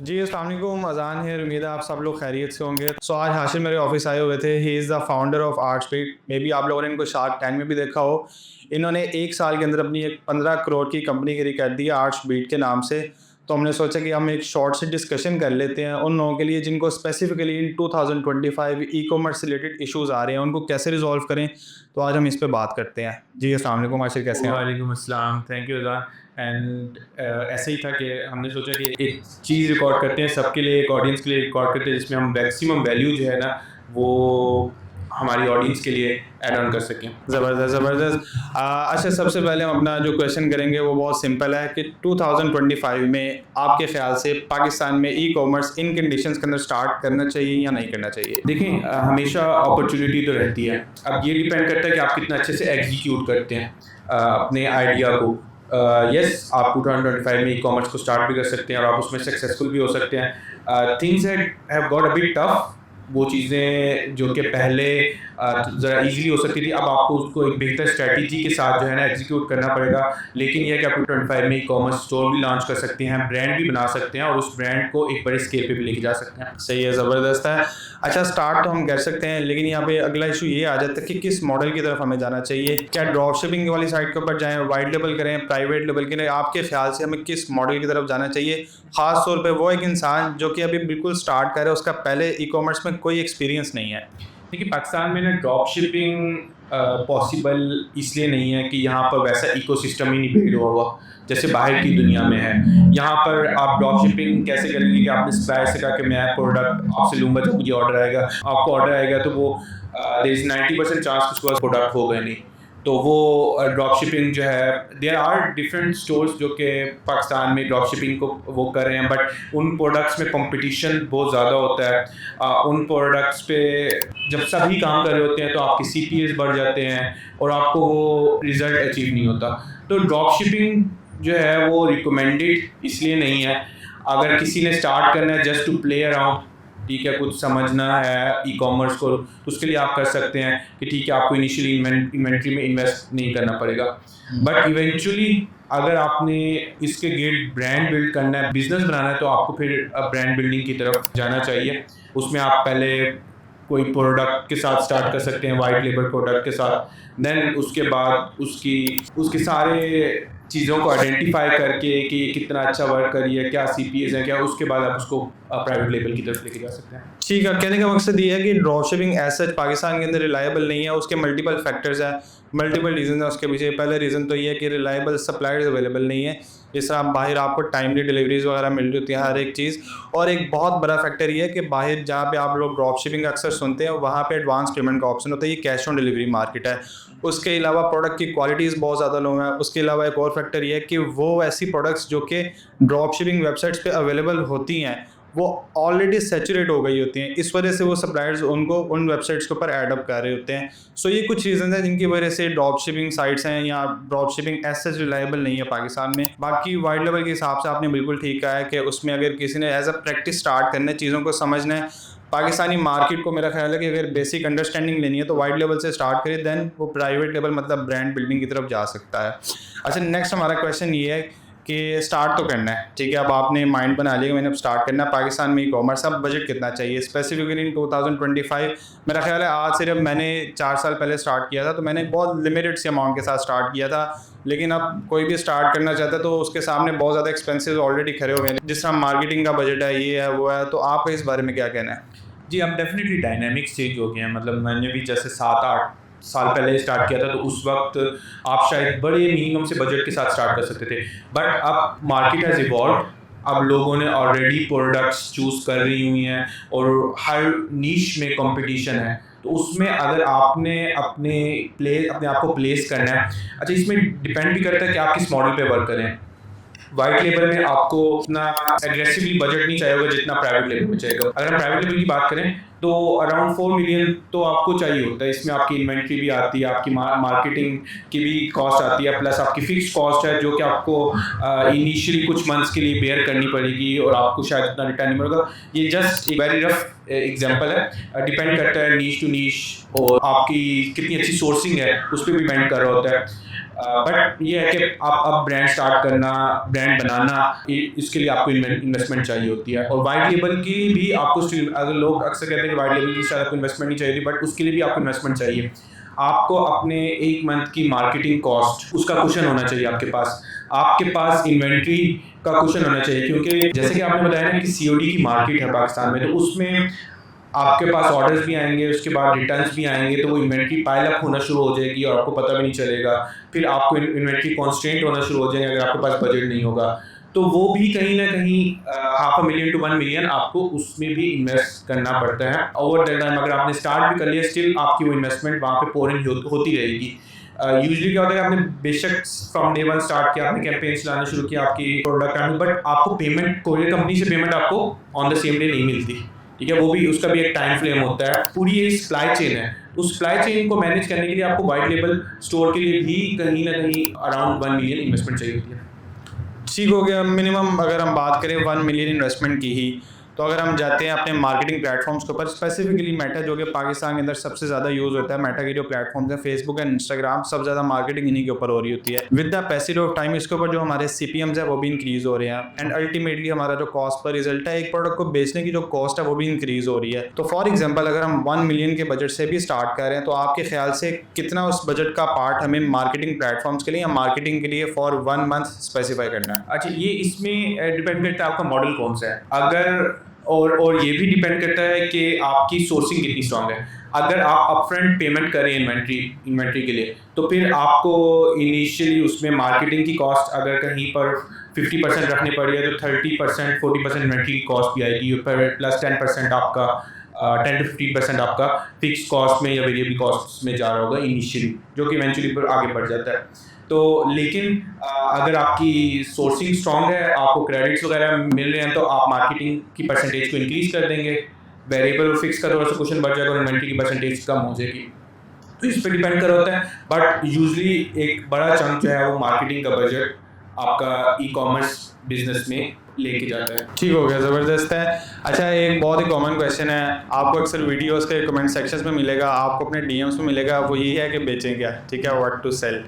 जी, अस्सलाम वालेकुम, अज़ान है। उम्मीद है आप सब लोग खैरियत से होंगे। आज हाशिर मेरे ऑफिस आए हुए थे। He is the founder of Artspeed. May be आप लोगों ने इनको शार्क टैंक में भी देखा हो। इन्होंने 1 साल के अंदर अपनी एक 15 करोड़ की कंपनी खड़ी कर दी है आर्टस्पीड के नाम से। तो हमने सोचा कि हम एक शॉर्ट से डिस्कशन कर लेते हैं उन लोगों के लिए जिनको स्पेसिफिकली इन 2025 ई-कॉमर्स से रिलेटेड इश्यूज़ आ रहे हैं, उनको कैसे रिज़ॉल्व करें। तो आज हम इस पे बात करते हैं। जी, अस्सलाम वालेकुम आशिर, कैसे हैं आप? वालेकुम अस्सलाम, थैंक यू अज़ान। एंड ऐसा ही था कि हमने सोचा कि एक चीज़ रिकॉर्ड करते हैं सबके लिए, एक ऑडियंस के लिए रिकॉर्ड करते हैं जिसमें हम मैक्सिमम वैल्यू जो है ना वो हमारी ऑडियंस के लिए ऐड ऑन कर सकें। ज़बरदस्त, ज़बरदस्त। अच्छा, सबसे पहले हम अपना जो क्वेश्चन करेंगे वो बहुत सिंपल है कि 2025 में आपके ख़्याल से पाकिस्तान में ई-कॉमर्स इन कंडीशंस के अंदर स्टार्ट करना चाहिए या नहीं करना चाहिए? देखें, हमेशा अपॉर्चुनिटी तो रहती है। अब ये डिपेंड करता है कि आप कितना अच्छे से एग्जीक्यूट करते हैं अपने आइडिया को। यस, आप 2025 में ई-कॉमर्स को स्टार्ट भी कर सकते हैं और आप उसमें सक्सेसफुल भी हो सकते हैं। Things have got a bit tough. वो चीज़ें जो कि पहले ज़रा इजीली हो सकती थी, अब आपको उसको एक बेहतर स्ट्रेटजी के साथ जो है ना एग्जीक्यूट करना पड़ेगा। लेकिन ये है कि आप 2025 में ई-कॉमर्स स्टोर भी लॉन्च कर सकते हैं, ब्रांड भी बना सकते हैं और उस ब्रांड को एक बड़े स्केल पे भी लेके जा सकते हैं। सही है, ज़बरदस्त है। अच्छा, स्टार्ट तो हम कर सकते हैं, लेकिन यहाँ पे अगला इशू ये आ जाता है कि किस मॉडल की तरफ हमें जाना चाहिए। क्या ड्रॉप शिपिंग वाली साइट के ऊपर जाएँ, वाइट लेबल करें, प्राइवेट लेबल करें? आपके ख्याल से हमें किस मॉडल की तरफ जाना चाहिए? ख़ास तौर पे वो एक इंसान जो कि अभी बिल्कुल स्टार्ट कर रहा है, उसका पहले ई-कॉमर्स में कोई एक्सपीरियंस नहीं है। देखिए, पाकिस्तान में ना ड्रॉप शिपिंग पॉसिबल इसलिए नहीं है कि यहाँ पर वैसा इकोसिस्टम ही नहीं बिल्ड हुआ हुआ जैसे बाहर की दुनिया में है। यहाँ पर आप ड्रॉप शिपिंग कैसे करेंगे कि आपने सप्लायर से कहा कि मैं प्रोडक्ट आपसे लूँगा, जब मुझे ऑर्डर आएगा, आपको ऑर्डर आएगा तो वो देयर इज़ 90% चांस कि उसके पास प्रोडक्ट होगा नहीं। तो वो ड्रॉप शिपिंग जो है, देयर आर डिफरेंट स्टोर्स जो कि पाकिस्तान में ड्रॉप शिपिंग को वो कर रहे हैं, बट उन प्रोडक्ट्स में कंपटीशन बहुत ज़्यादा होता है। उन प्रोडक्ट्स पे जब सभी काम कर रहे होते हैं तो आपके CPAs बढ़ जाते हैं और आपको वो रिजल्ट अचीव नहीं होता। तो ड्रॉप शिपिंग जो है वो रिकमेंडेड इसलिए नहीं है। अगर किसी ने स्टार्ट करना है जस्ट टू प्ले अराउंड, ठीक है, कुछ समझना है ई-कॉमर्स को, तो उसके लिए आप कर सकते हैं कि ठीक है, आपको इनिशियली इन्वेंट्री में इन्वेस्ट नहीं करना पड़ेगा। बट इवेंचुअली अगर आपने इसके गेट ब्रांड बिल्ड करना है, बिजनेस बनाना है, तो आपको फिर ब्रांड बिल्डिंग की तरफ जाना चाहिए। उसमें आप पहले कोई प्रोडक्ट के साथ स्टार्ट कर सकते हैं, वाइट लेबल प्रोडक्ट के साथ। देन उसके बाद उसके सारे चीज़ों को आइडेंटिफाई करके कि कितना अच्छा वर्क कर रही है, क्या CPAs हैं, क्या, उसके बाद आप उसको प्राइवेट लेबल की तरफ लेके जा सकते हैं। ठीक है, कहने का मकसद ये है कि drop shipping as such Pakistan के अंदर रिलायबल नहीं है। उसके मल्टीपल फैक्टर्स हैं, मल्टीपल रीज़न है उसके पीछे। पहले रीज़न तो ये है कि रिलायबल सप्लायर्स अवेलेबल नहीं है। जिस तरह बाहर आपको टाइमली डिलीवरीज वगैरह मिल रही होती है हर एक चीज़। और एक बहुत बड़ा फैक्टर ये है कि बाहर जहाँ पे आप लोग ड्रॉप शिपिंग अक्सर सुनते हैं, वहाँ पे एडवांस पेमेंट का ऑप्शन होता है। ये कैश ऑन डिलीवरी मार्केट है। उसके अलावा प्रोडक्ट की क्वालिटीज़ बहुत ज़्यादा लो हैं। उसके अलावा एक और फैक्टर ये है कि वो ऐसी प्रोडक्ट्स जो कि ड्रॉप शिपिंग वेबसाइट्स पे अवेलेबल होती हैं, वो ऑलरेडी सैचुरेट हो गई होती हैं। इस वजह से वो सप्लायर्स उनको उन वेबसाइट्स के ऊपर ऐड अप कर रहे होते हैं। सो ये कुछ रीज़न हैं जिनकी वजह से ड्रॉप शिपिंग साइट्स हैं या drop shipping as such reliable नहीं है पाकिस्तान में। बाकी वाइड लेवल के हिसाब से आपने बिल्कुल ठीक कहा है कि उसमें अगर किसी ने एज अ प्रैक्टिस स्टार्ट करना है, चीज़ों को समझना है, पाकिस्तानी मार्केट को मेरा ख्याल है कि अगर बेसिक अंडरस्टैंडिंग लेनी है तो वाइड लेवल से स्टार्ट करे, देन वो प्राइवेट लेवल मतलब ब्रांड बिल्डिंग की तरफ जा सकता है। अच्छा, नेक्स्ट हमारा क्वेश्चन ये है कि स्टार्ट तो करना है, ठीक है, अब आपने माइंड बना लिया कि मैंने अब स्टार्ट करना है पाकिस्तान में ई-कॉमर्स। अब बजट कितना चाहिए स्पेसिफिकली इन 2025? मेरा ख्याल है आज से जब मैंने 4 साल पहले स्टार्ट किया था तो मैंने बहुत लिमिटेड से अमाउंट के साथ स्टार्ट किया था। लेकिन अब कोई भी स्टार्ट करना चाहता है तो उसके सामने बहुत ज़्यादा एक्सपेंसेस ऑलरेडी खड़े हुए हैं, जिस तरह मार्केटिंग का बजट है, ये है, वो है। तो आपका इस बारे में क्या कहना है? जी, अब डेफिनेटली डायनामिक्स चेंज हो गए हैं। मतलब मैंने भी जैसे 7-8 साल पहले स्टार्ट किया था तो उस वक्त आप शायद बड़े मिनिमम से बजट के साथ स्टार्ट कर सकते थे, बट अब मार्केट हैज़ इवॉल्व्ड। अब लोगों ने ऑलरेडी प्रोडक्ट्स चूज़ कर रही हुई हैं और हर नीश में कंपटीशन है। तो उसमें अगर आपने अपने आप को प्लेस करना है, अच्छा, इसमें डिपेंड भी करता है कि आप किस मॉडल पे वर्क करें। व्हाइट लेबल में आपको उतना एग्रेसिवली बजट नहीं चाहिए होगा जितना प्राइवेट लेबल में चाहिएगा। अगर हम प्राइवेट लेबल की बात करें तो अराउंड 4 मिलियन तो आपको चाहिए होता है। इसमें आपकी इन्वेंट्री भी आती है, आपकी मार्केटिंग की भी कॉस्ट आती है, प्लस आपकी फिक्स कॉस्ट है जो कि आपको इनिशियली कुछ मंथ्स के लिए बेयर करनी पड़ेगी और आपको शायद इतना रिटर्न नहीं मिलेगा। ये जस्ट एक वेरी रफ एग्जांपल है, डिपेंड करता है नीश टू नीश और आपकी कितनी अच्छी सोर्सिंग है उस पर भी डिपेंड कर रहा होता है। बट ये है कि आप अब ब्रांड स्टार्ट करना, ब्रांड बनाना, इसके लिए आपको इन्वेस्टमेंट चाहिए होती है। और वाइट लेबल की भी आपको अगर लोग अक्सर कहते हैं कि वाइट लेबल की शायद आपको इन्वेस्टमेंट नहीं चाहिए, बट उसके लिए भी आपको इन्वेस्टमेंट चाहिए। आपको अपने 1 मंथ की मार्केटिंग कॉस्ट उसका कुशन होना चाहिए आपके पास इन्वेंट्री का कुशन होना चाहिए, क्योंकि जैसे कि आपने बताया ना कि सीओडी की मार्केट है पाकिस्तान में, तो उसमें आपके पास ऑर्डर्स भी आएंगे, उसके बाद रिटर्न्स भी आएंगे, तो वो इन्वेंट्री पाइल अप होना शुरू हो जाएगी और आपको पता भी नहीं चलेगा। फिर आपको इन्वेंट्री कॉन्स्टेंट होना शुरू हो जाएगा अगर आपके पास बजट नहीं होगा, तो वो भी कहीं ना कहीं $500,000 to $1 million आपको उसमें भी इन्वेस्ट करना पड़ता है ओवर द टाइम। अगर आपने स्टार्ट भी कर लिया, स्टिल आपकी वो इन्वेस्टमेंट वहाँ पे पोरिंग होती रहेगी। यूजुअली क्या होता है कि आपने बेशक फ्रॉम डे वन स्टार्ट किया, आपने कैंपेन चलाना शुरू किया, आपकी प्रोडक्ट आने, बट आपको पेमेंट कोरियर कंपनी से पेमेंट आपको ऑन द सेम डे नहीं मिलती, ठीक है। वो भी उसका भी एक टाइम फ्रेम होता है। पूरी ये सप्लाई चेन है, उस सप्लाई चेन को मैनेज करने के लिए आपको वाइट लेबल स्टोर के लिए भी कहीं ना कहीं अराउंड $1 million इन्वेस्टमेंट चाहिए होती है। ठीक हो गया। मिनिमम अगर हम बात करें 1 मिलियन इन्वेस्टमेंट की ही, तो अगर हम जाते हैं अपने मार्केटिंग प्लेटफॉर्म्स के ऊपर, स्पेसिफिकली मेटा जो कि पाकिस्तान के अंदर सबसे ज़्यादा यूज़ होता है, मेटा के जो प्लेटफॉर्म्स हैं फेसबुक एंड इंस्टाग्राम, सब ज़्यादा मार्केटिंग इन्हीं के ऊपर हो रही होती है। With the passage of time इसके ऊपर जो हमारे CPMs है वो भी इंक्रीज़ हो रहे हैं, एंड अल्टीमेटली हमारा जो कॉस्ट पर रिजल्ट है, एक प्रोडक्ट को बेचने की जो कॉस्ट है वो भी इंक्रीज़ हो रही है। तो फॉर एग्जाम्पल अगर हम 1 मिलियन के बजट से भी स्टार्ट कर रहे हैं, तो आपके ख्याल से कितना उस बजट का पार्ट हमें मार्केटिंग प्लेटफॉर्म्स के लिए या मार्केटिंग के लिए फॉर 1 मंथ स्पेसिफाई करना है? अच्छा, ये इसमें डिपेंड करता है आपका मॉडल कौन सा है, अगर और ये भी डिपेंड करता है कि आपकी सोर्सिंग कितनी स्ट्रांग है। अगर आप अपफ्रंट पेमेंट करें इन्वेंट्री के लिए, तो फिर आपको इनिशियली उसमें मार्केटिंग की कॉस्ट अगर कहीं पर 50% रखनी पड़ी है, तो 30% 40% इन्वेंट्री की कॉस्ट भी आएगी, फिर प्लस 10% आपका 10 to 15% आपका फिक्स कॉस्ट में या वेरिएबल कॉस्ट में जा रहा होगा इनिशियली, जो कि इवेंचुअली आगे बढ़ जाता है। तो लेकिन अगर आपकी सोर्सिंग स्ट्रांग है, आपको क्रेडिट्स वगैरह मिल रहे हैं, तो आप मार्केटिंग की परसेंटेज को इंक्रीज कर देंगे, वेरिएबल और फिक्स का थोड़ा सा क्वेश्चन बढ़ जाएगा और इन्वेंट्री की परसेंटेज कम हो जाएगी। तो इस पर डिपेंड कर होता है, बट यूजुअली एक बड़ा चंक जो है वो मार्केटिंग का बजट आपका ई-कॉमर्स बिजनेस में लेके जाता है। ठीक हो गया, ज़बरदस्त है। अच्छा, एक बहुत ही कॉमन क्वेश्चन है, आपको अक्सर वीडियोस के कमेंट सेक्शंस में मिलेगा, आपको अपने DMs में मिलेगा, वो यही है कि बेचें क्या, ठीक है, व्हाट टू सेल।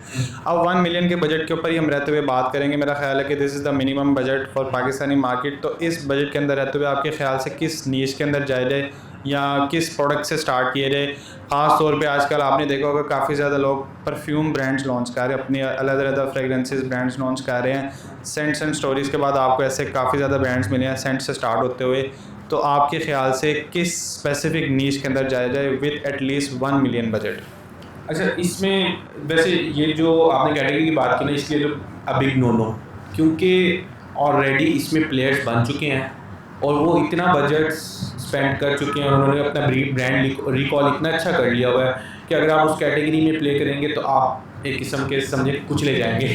अब 1 मिलियन के बजट के ऊपर ही हम रहते हुए बात करेंगे। मेरा ख्याल है कि this is the minimum budget for Pakistani market. तो इस बजट के अंदर रहते हुए आपके ख्याल से किस नीश के अंदर जाया जाए या किस प्रोडक्ट से स्टार्ट किए जाए? ख़ास तौर पे आजकल आपने देखा होगा काफ़ी ज़्यादा लोग परफ्यूम ब्रांड्स लॉन्च कर रहे हैं, अपनी अलग अलग फ्रेगरेंसेस ब्रांड्स लॉन्च कर रहे हैं। सेंट्स एंड स्टोरीज़ के बाद आपको ऐसे काफ़ी ज़्यादा ब्रांड्स मिले हैं सेंट से स्टार्ट होते हुए। तो आपके ख्याल से किस स्पेसिफिक नीश के अंदर जाया जाए विद एटलीस्ट 1 मिलियन बजट? अच्छा, इसमें वैसे ये जो आपने कैटेगरी की बात की ना, इसके लिए तो अ बिग नो, क्योंकि ऑलरेडी इसमें प्लेयर्स बन चुके हैं और वो इतना बजट स्पेंड कर चुके हैं, उन्होंने अपना ब्रांड रिकॉल इतना अच्छा कर लिया हुआ है कि अगर आप उस कैटेगरी में प्ले करेंगे तो आप एक किस्म के समझे कुछ ले जाएंगे।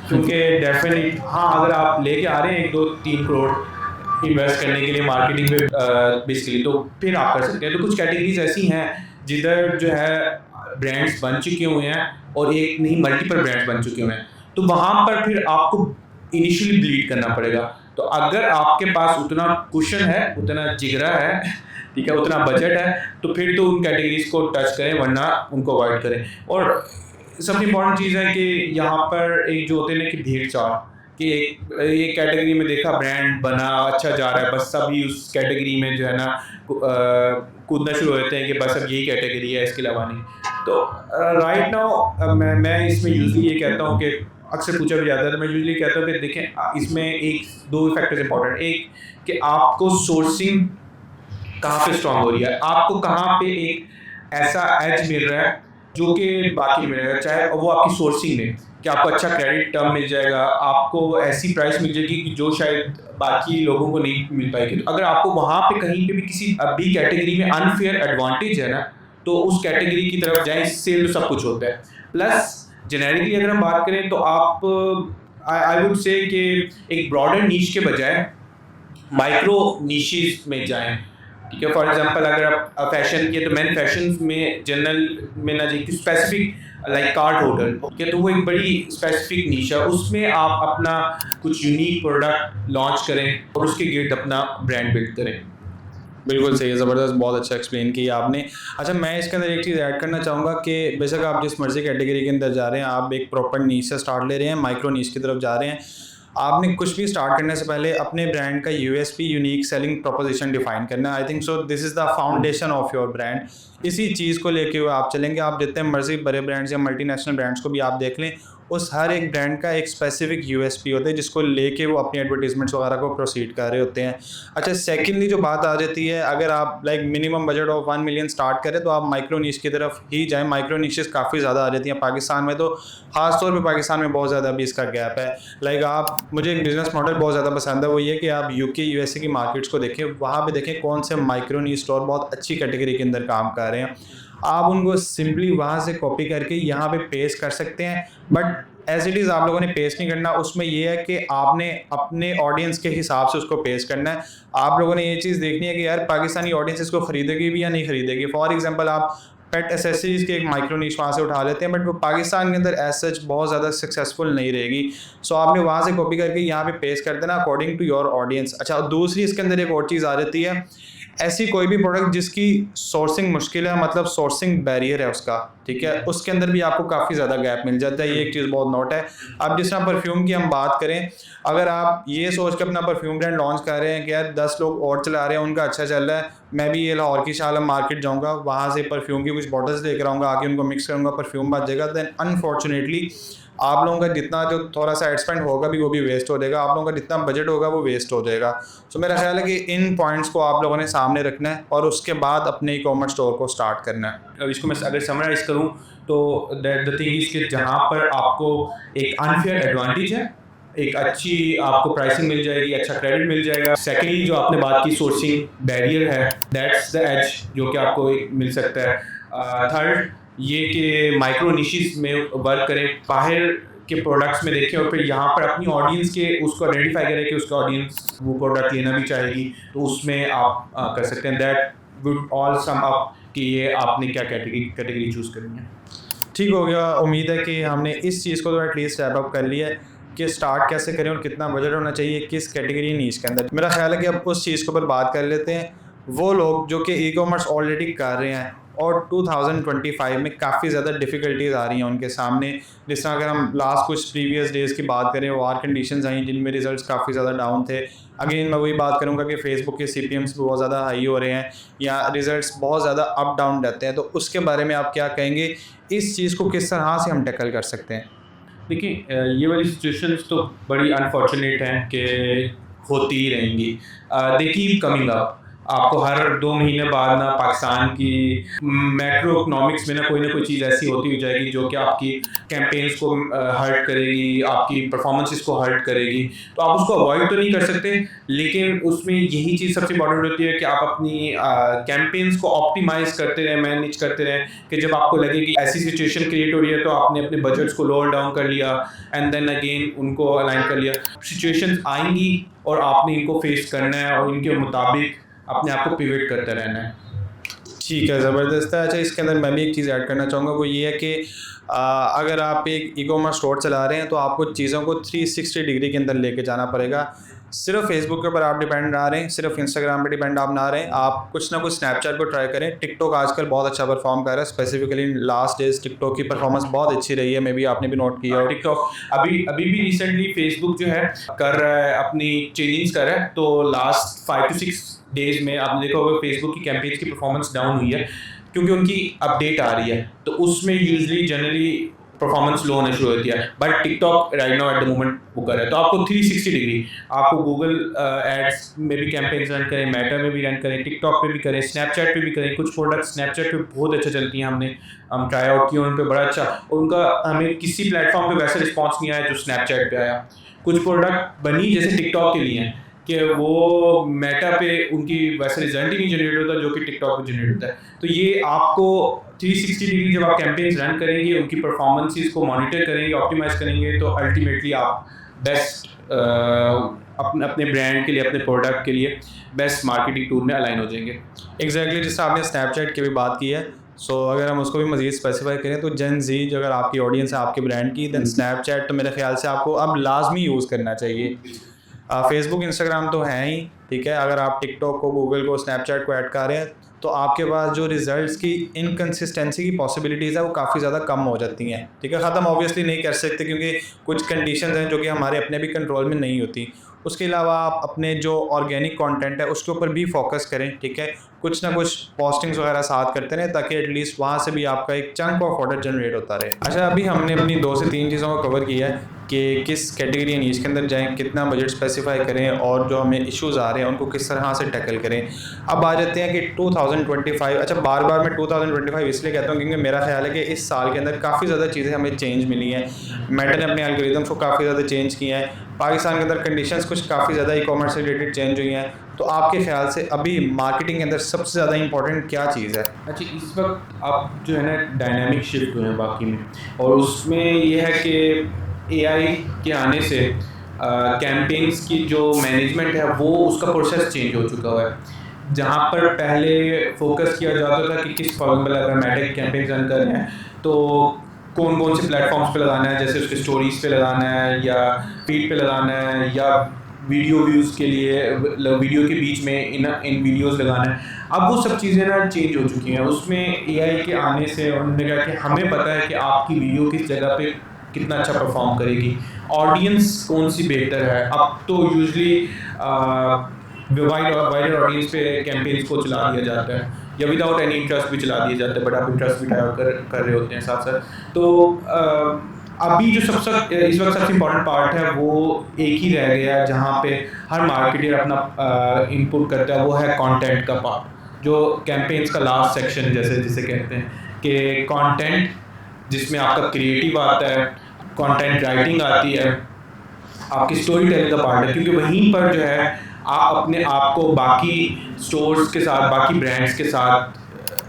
क्योंकि डेफिनेट हाँ, अगर आप लेके आ रहे हैं 1-2-3 करोड़ इन्वेस्ट करने के लिए मार्केटिंग में बेसिकली, तो फिर आप कर सकते हैं। तो कुछ कैटेगरीज ऐसी हैं जिधर जो है ब्रांड्स बन चुके हुए हैं और एक नहीं मल्टीपल ब्रांड्स बन चुके हुए हैं, तो वहाँ पर फिर आपको इनिशियली ब्लीड करना पड़ेगा। तो अगर आपके पास उतना कुशन है, उतना जिगरा है, ठीक है, उतना बजट है, तो फिर तो उन कैटेगरीज को टच करें, वरना उनको अवॉइड करें। और सबसे इम्पॉर्टेंट चीज़ है कि यहाँ पर एक जो होते हैं ना कि भीड़ चाल कि एक कैटेगरी में देखा ब्रांड बना अच्छा जा रहा है, बस सभी उस कैटेगरी में जो है ना कूदना शुरू हो जाते हैं कि बस अब यही कैटेगरी है, इसके अलावा नहीं। तो राइट नाउ मैं इसमें यूजली ये कहता हूँ कि अक्सर पूछा भी जाता है, तो मैं यूजली कहता हूँ कि देखें इसमें 1-2 फैक्टर्स इंपॉर्टेंट। एक कि आपको सोर्सिंग कहाँ पे स्ट्रांग हो रही है, आपको कहाँ पे एक ऐसा एज मिल रहा है जो कि बाकी मिल रहा है, चाहे वो आपकी सोर्सिंग में कि आपको अच्छा क्रेडिट टर्म मिल जाएगा, आपको ऐसी प्राइस मिल जाएगी कि जो शायद बाकी लोगों को नहीं मिल पाएगी। तो अगर आपको वहाँ पे कहीं पे भी किसी भी कैटेगरी में अनफेयर एडवांटेज है ना, तो उस कैटेगरी की तरफ जाएं, इससे सब कुछ होता है। प्लस जेनेरिकली अगर हम बात करें तो आप आई वुड से कि एक ब्रॉडर नीश के बजाय माइक्रो नीशेस में जाएं, ठीक है। फॉर एग्जांपल अगर आप फैशन के, तो मैन फैशन में जनरल में ना जाइए, स्पेसिफिक लाइक कार्ड होटल, ठीक है, तो वो एक बड़ी स्पेसिफिक नीश है, उसमें आप अपना कुछ यूनिक प्रोडक्ट लॉन्च करें और उसके गिर्द अपना ब्रांड बिल्ड करें। बिल्कुल सही है, ज़बरदस्त, बहुत अच्छा एक्सप्लेन किया आपने। अच्छा, मैं इसके अंदर एक चीज़ ऐड करना चाहूँगा कि बेशक आप जिस मर्ज़ी कैटेगरी के अंदर जा रहे हैं, आप एक प्रॉपर नीश से स्टार्ट ले रहे हैं, माइक्रो नीश की तरफ जा रहे हैं। आपने कुछ भी स्टार्ट करने से पहले अपने ब्रांड का USP, unique selling proposition define करना है। I think so this is the foundation of your brand. इसी चीज़ को लेके हुए आप चलेंगे। आप जितने मर्ज़ी बड़े ब्रांड्स या मल्टीनेशनल ब्रांड्स को भी आप देख लें, उस हर एक ब्रांड का एक स्पेसिफिक यूएसपी होता है जिसको लेके वो अपनी एडवर्टाइजमेंट्स वगैरह को प्रोसीड कर रहे होते हैं। अच्छा, सेकंडली जो बात आ जाती है, अगर आप like minimum budget of 1 million start करें तो आप माइक्रो नीश की तरफ ही जाएँ। माइक्रो नीशेस काफ़ी ज़्यादा आ जाती हैं पाकिस्तान में, तो ख़ास तौर पे पाकिस्तान में बहुत ज़्यादा अभी इसका गैप है। लाइक आप, मुझे एक बिज़नेस मॉडल बहुत ज़्यादा पसंद है, वो ये कि आप यूके, यूएसए की मार्केट्स को देखें, वहाँ पे देखें कौन से माइक्रो नीश स्टोर बहुत अच्छी कैटेगरी के अंदर काम कर रहे हैं। आप उनको सिंपली वहाँ से कॉपी करके यहाँ पे पेस्ट कर सकते हैं, बट एज़ इट इज़ आप लोगों ने पेस्ट नहीं करना। उसमें ये है कि आपने अपने ऑडियंस के हिसाब से उसको पेस्ट करना है। आप लोगों ने ये चीज़ देखनी है कि यार पाकिस्तानी ऑडियंस इसको खरीदेगी भी या नहीं खरीदेगी। फॉर एग्जांपल, आप पेट एसेसरीज़ के एक माइक्रो नीश वहाँ से उठा लेते हैं, बट वो पाकिस्तान के अंदर एज सच बहुत ज़्यादा सक्सेसफुल नहीं रहेगी। सो आपने वहाँ से कॉपी करके यहाँ पे पेस्ट कर देना अकॉर्डिंग टू योर ऑडियंस। अच्छा, दूसरी इसके अंदर एक और चीज़ आ जाती है, ऐसी कोई भी प्रोडक्ट जिसकी सोर्सिंग मुश्किल है, मतलब सोर्सिंग बैरियर है उसका, ठीक है, उसके अंदर भी आपको काफ़ी ज़्यादा गैप मिल जाता है। ये एक चीज़ बहुत नोट है। अब जिस तरह परफ्यूम की हम बात करें, अगर आप ये सोच के अपना परफ्यूम ब्रांड लॉन्च कर रहे हैं कि यार 10 लोग और चला रहे हैं, उनका अच्छा चल रहा है, मैं भी ये लाहौर की शाल मार्केट जाऊँगा, वहाँ से परफ्यूम की कुछ बॉटल्स लेकर आऊँगा, आके उनको मिक्स करूँगा, परफ्यूम बच जाएगा, देन अनफॉर्चुनेटली आप लोगों का जितना जो थोड़ा सा एड स्पेंड होगा भी वो भी वेस्ट हो जाएगा, आप लोगों का जितना बजट होगा वो वेस्ट हो जाएगा। सो मेरा ख्याल है कि इन पॉइंट्स को आप लोगों ने सामने रखना है और उसके बाद अपने ई-कॉमर्स स्टोर को स्टार्ट करना है। अब इसको मैं अगर समराइज़ करूँ तो द थिंग इज़ कि जहाँ पर आपको एक अनफेयर एडवांटेज है, एक अच्छी आपको प्राइसिंग मिल जाएगी, अच्छा क्रेडिट मिल जाएगा। सेकेंडली जो आपने बात की सोर्सिंग बैरियर है, दैट्स द एज जो कि आपको एक मिल सकता है। थर्ड ये कि माइक्रो निशेस में वर्क करें, बाहर के प्रोडक्ट्स में देखें और फिर यहाँ पर अपनी ऑडियंस के उसको आइडेंटिफाई करें कि उसका ऑडियंस वो प्रोडक्ट लेना भी चाहेगी, तो उसमें आप कर सकते हैं। That would all sum up कि ये आपने क्या कैटेगरी चूज़ करनी है। ठीक हो गया। उम्मीद है कि हमने इस चीज़ को तो एटलीस्ट रैप अप कर लिया है कि स्टार्ट कैसे करें और कितना बजट होना चाहिए किस कैटेगरी नीश के अंदर। मेरा ख्याल है कि अब उस चीज़ के ऊपर बात कर लेते हैं। वो लोग जो कि ई-कॉमर्स ऑलरेडी कर रहे हैं और 2025 में काफ़ी ज़्यादा डिफ़िकल्टीज़ आ रही हैं उनके सामने। जिस तरह अगर हम लास्ट कुछ प्रीवियस डेज़ की बात करें, वार कंडीशंस आई जिनमें रिजल्ट्स काफ़ी ज़्यादा डाउन थे। अगेन मैं वही बात करूँगा कि फेसबुक के सीपीएम्स बहुत ज़्यादा हाई हो रहे हैं या रिजल्ट्स बहुत ज़्यादा अप डाउन रहते हैं, तो उसके बारे में आप क्या कहेंगे? इस चीज़ को किस तरह से हम टैकल कर सकते हैं? देखिए ये वाली सिचुएशंस तो बड़ी अनफॉर्चुनेट हैं कि होती ही रहेंगी। They keep coming up. आपको हर 2 महीने बाद ना पाकिस्तान की मैक्रो इकोनॉमिक्स में ना कोई चीज़ ऐसी होती हो जाएगी जो कि आपकी कैंपेन्स को हर्ट करेगी, आपकी परफॉर्मेंसेस को हर्ट करेगी। तो आप उसको अवॉइड तो नहीं कर सकते, लेकिन उसमें यही चीज़ सबसे इम्पोर्टेंट होती है कि आप अपनी कैंपेन्स को ऑप्टिमाइज़ करते रहें, मैनेज करते रहें कि जब आपको लगे कि ऐसी सिचुएशन क्रिएट हो रही है तो आपने अपने बजट्स को लोअर डाउन कर लिया एंड देन अगेन उनको अलाइन कर लिया। सिचुएशंस आएंगी और आपने इनको फेस करना है और इनके मुताबिक अपने आप को पिवट करते रहना है। ठीक है, ज़बरदस्त है। अच्छा, इसके अंदर मैं भी एक चीज़ ऐड करना चाहूँगा, वो ये है कि अगर आप एक ई-कॉमर्स स्टोर चला रहे हैं तो आपको चीज़ों को 360 डिग्री के अंदर लेके जाना पड़ेगा। सिर्फ फेसबुक के ऊपर आप डिपेंड ना रहें, सिर्फ इंस्टाग्राम पे डिपेंड आप ना रहें, आप कुछ ना कुछ स्नैपचैट को ट्राई करें। टिकटॉक आजकल बहुत अच्छा परफॉर्म कर रहा है, स्पेसिफिकली लास्ट डेज टिकटॉक की परफॉर्मेंस बहुत अच्छी रही है, मे बी आपने भी नोट किया हो। टिकटॉक अभी भी रिसेंटली फेसबुक जो है कर रहा है, अपनी चेंजिंग्स कर रहा है। तो लास्ट 5 to 6 डेज में आपने देखा होगा फेसबुक की कैंपेन्स की परफॉर्मेंस डाउन हुई है क्योंकि उनकी अपडेट आ रही है, तो उसमें यूजुअली जनरली परफॉर्मेंस लो होना शुरू होती है। But TikTok right now at the moment वो कर रहा है, तो आपको 360 डिग्री आपको गूगल एड्स में भी कैंपेन्स रन करें, मेटा में भी रन करें, टिकटॉक पे भी करें, स्नैपचैट पे भी करें। कुछ प्रोडक्ट स्नैपचैट पे बहुत अच्छा चलती हैं, हम ट्राई आउट किए उन पे बड़ा अच्छा, और उनका हमें किसी प्लेटफॉर्म पे वैसा रिस्पॉन्स नहीं आया जो स्नैपचैट पे आया। कुछ प्रोडक्ट बनी जैसे टिकटॉक के लिए हैं कि वो मेटा पे उनकी वैसे रिजल्ट ही नहीं जनरेट होता जो कि टिकटॉक पे जनरेट होता है। तो ये आपको 360 डिग्री जब आप कैंपेन्स रन करेंगे, उनकी परफॉर्मेंसेस को मॉनिटर करेंगे, ऑप्टिमाइज करेंगे, तो अल्टीमेटली आप बेस्ट अपने ब्रांड के लिए, अपने प्रोडक्ट के लिए बेस्ट मार्केटिंग टूल में अलाइन हो जाएंगे। एग्जैक्टली, जिससे आपने स्नैपचैट की भी बात की है, सो अगर हम उसको भी मज़ीद स्पेसिफाई करें तो जेन जी जो अगर आपकी ऑडियंस है आपके ब्रांड की, दैन स्नैपचैट तो मेरे ख्याल से आपको अब लाजमी यूज़ करना चाहिए। फेसबुक इंस्टाग्राम तो है ही, ठीक है। अगर आप टिकटॉक को, गूगल को, स्नैपचैट को ऐड कर रहे हैं तो आपके पास जो रिजल्ट्स की इनकन्सिस्टेंसी की पॉसिबिलिटीज़ है वो काफ़ी ज़्यादा कम हो जाती हैं, ठीक है। ख़त्म ऑब्वियसली नहीं कर सकते क्योंकि कुछ कंडीशंस हैं जो कि हमारे अपने भी कंट्रोल में नहीं होती। उसके अलावा आप अपने जो ऑर्गेनिक कंटेंट है उसके ऊपर भी फोकस करें, ठीक है। कुछ ना कुछ पोस्टिंग्स वगैरह साथ करते रहें ताकि एटलीस्ट वहाँ से भी आपका एक चंक ऑफ ऑर्डर जनरेट होता रहे। अच्छा, अभी हमने अपनी 2 से 3 चीज़ों को कवर किया है कि किस कैटेगरी नीश के अंदर जाएँ, कितना बजट स्पेसिफाई करें और जो हमें इश्यूज़ आ रहे हैं उनको किस तरह से टैकल करें। अब आ जाते हैं कि 2025, अच्छा बार-बार मैं 2025 इसलिए कहता हूँ क्योंकि मेरा ख्याल है कि इस साल के अंदर काफ़ी ज़्यादा चीज़ें हमें चेंज मिली हैं। मेटा ने अपने एल्गोरिदम्स को काफ़ी ज़्यादा चेंज किया है। पाकिस्तान के अंदर कंडीशंस कुछ काफ़ी ज़्यादा ई-कॉमर्स से रिलेटेड चेंज हुई हैं। तो आपके ख्याल से अभी मार्केटिंग के अंदर सबसे ज़्यादा इंपॉर्टेंट क्या चीज़ है? अच्छा, इस वक्त आप जो है ना डायनामिक शिफ्ट हुए हैं बाकी में, और उसमें ये है कि एआई के आने से कैंपेन्स की जो मैनेजमेंट है वो उसका प्रोसेस चेंज हो चुका हुआ है। जहाँ पर पहले फोकस किया जाता था कि किस फॉर्मूला अगर मैटिक कैंपेन रन कर रहे हैं तो कौन कौन से प्लेटफॉर्म्स पे लगाना है, जैसे उसके स्टोरीज पे लगाना है या फीड पे लगाना है या वीडियो व्यूज़ के लिए वीडियो के बीच में इन वीडियोस लगाना है। अब वो सब चीज़ें ना चेंज हो चुकी हैं। उसमें एआई के आने से उन्होंने कहा कि हमें पता है कि आपकी वीडियो किस जगह पे कितना अच्छा परफॉर्म करेगी, ऑडियंस कौन सी बेहतर है। अब तो यूजली वाइडर ऑडियंस पे कैंपेन्स को चला दिया जाता है या विदाउट एनी इंटरेस्ट भी चला दिया जाता है, बट आप इंटरेस्ट भी कर रहे होते हैं साथ साथ। तो अभी जो इस वक्त सबसे इम्पोर्टेंट पार्ट है वो एक ही रह गया है जहाँ पे हर मार्केटर अपना इनपुट करता है, वो है कंटेंट का पार्ट, जो कैंपेन्स का लास्ट सेक्शन जिसे कहते हैं कि कंटेंट, जिसमें आपका क्रिएटिव आता है, कंटेंट राइटिंग आती है, आपकी स्टोरी टेलिंग का पार्ट है, क्योंकि वहीं पर जो है आप अपने आप को बाकी स्टोर्स के साथ, बाकी ब्रांड्स के साथ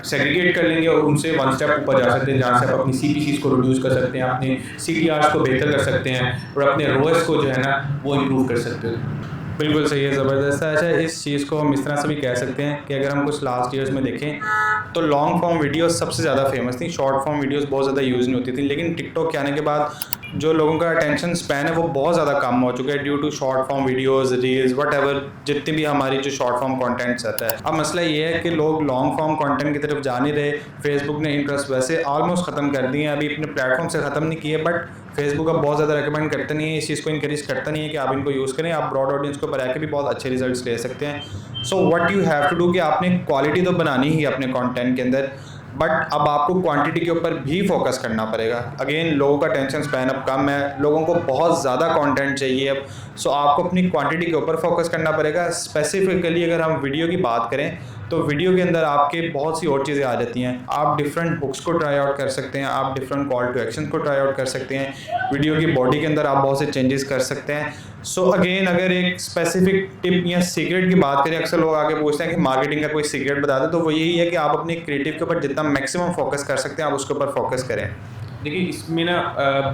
सेग्रीगेट कर लेंगे और उनसे वन स्टेप ऊपर जा सकते हैं, जहाँ से आप अपनी CPCs को रिड्यूस कर सकते हैं, अपने CTRs को बेहतर कर सकते हैं और अपने ROAS को जो है ना वो इम्प्रूव कर सकते हैं। बिल्कुल सही है, ज़बरदस्त है। अच्छा, इस चीज़ को हम इस तरह से भी कह सकते हैं कि अगर हम कुछ लास्ट ईयर्स में देखें तो लॉन्ग फॉर्म वीडियोस सबसे ज़्यादा फेमस थी, शॉर्ट फॉर्म वीडियोस बहुत ज़्यादा यूज़ नहीं होती थी। लेकिन टिकटॉक के आने के बाद जो लोगों का अटेंशन स्पैन है वो बहुत ज़्यादा कम हो चुका है due to short form videos, reels, whatever, जितनी भी हमारी जो शॉर्ट फॉर्म कंटेंट्स आता है। अब मसला ये है कि लोग लॉन्ग फॉर्म कंटेंट की तरफ जा नहीं रहे। फेसबुक ने इंटरेस्ट वैसे ऑलमोस्ट ख़त्म कर दिए हैं, अभी अपने प्लेटफॉर्म से ख़त्म नहीं किए, बट फेसबुक अब बहुत ज़्यादा रिकमेंड करता नहीं है, इस चीज़ को इंकरेज करता नहीं है कि आप इनको यूज़ करें। आप ब्रॉड ऑडियंस को बढ़ा के भी बहुत अच्छे रिजल्ट्स ले सकते हैं। So what you have to do कि आपने क्वालिटी तो बनानी ही अपने कंटेंट के अंदर, बट अब आपको क्वांटिटी के ऊपर भी फोकस करना पड़ेगा। अगेन, लोगों का टेंशन स्पैन अब कम है, लोगों को बहुत ज़्यादा कंटेंट चाहिए अब। सो आपको अपनी क्वांटिटी के ऊपर फोकस करना पड़ेगा। स्पेसिफिकली अगर हम वीडियो की बात करें तो वीडियो के अंदर आपके बहुत सी और चीज़ें आ जाती हैं। आप डिफरेंट हुक्स को ट्राई आउट कर सकते हैं, आप डिफरेंट कॉल टू एक्शन को ट्राई आउट कर सकते हैं, वीडियो की बॉडी के अंदर आप बहुत से चेंजेस कर सकते हैं। सो अगेन, अगर एक स्पेसिफिक टिप या सीक्रेट की बात करें, अक्सर लोग आके पूछते हैं कि मार्केटिंग का कोई सीक्रेट बता दें, तो वो यही है कि आप अपने क्रिएटिव के ऊपर जितना मैक्सिमम फोकस कर सकते हैं आप उसके ऊपर फोकस करें। देखिए, इसमें ना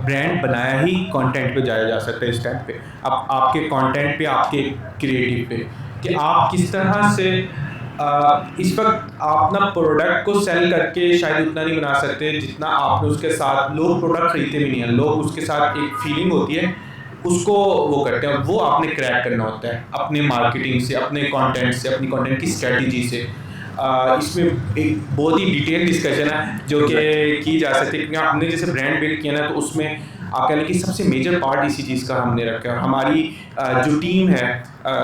ब्रांड बनाया ही कंटेंट पे जाया जा सकता है इस टाइम पे। अब आपके कंटेंट पे, आपके क्रिएटिव पे, कि आप किस तरह से इस वक्त आप ना प्रोडक्ट को सेल करके शायद उतना नहीं बना सकते जितना आपने उसके साथ, लोग प्रोडक्ट खरीदते भी नहीं हैं, लोग उसके साथ एक फीलिंग होती है उसको वो करते हैं, वो आपने क्रैक करना होता है अपने मार्केटिंग से, अपने कंटेंट से, अपनी कंटेंट की स्ट्रेटजी से। इसमें एक बहुत ही डिटेल डिस्कशन है जो कि की जा सकती है, क्योंकि हमने जैसे ब्रांड बिल्ड किया ना तो उसमें आप कह लें कि सबसे मेजर पार्ट इसी चीज़ का हमने रखा है। हमारी जो टीम है,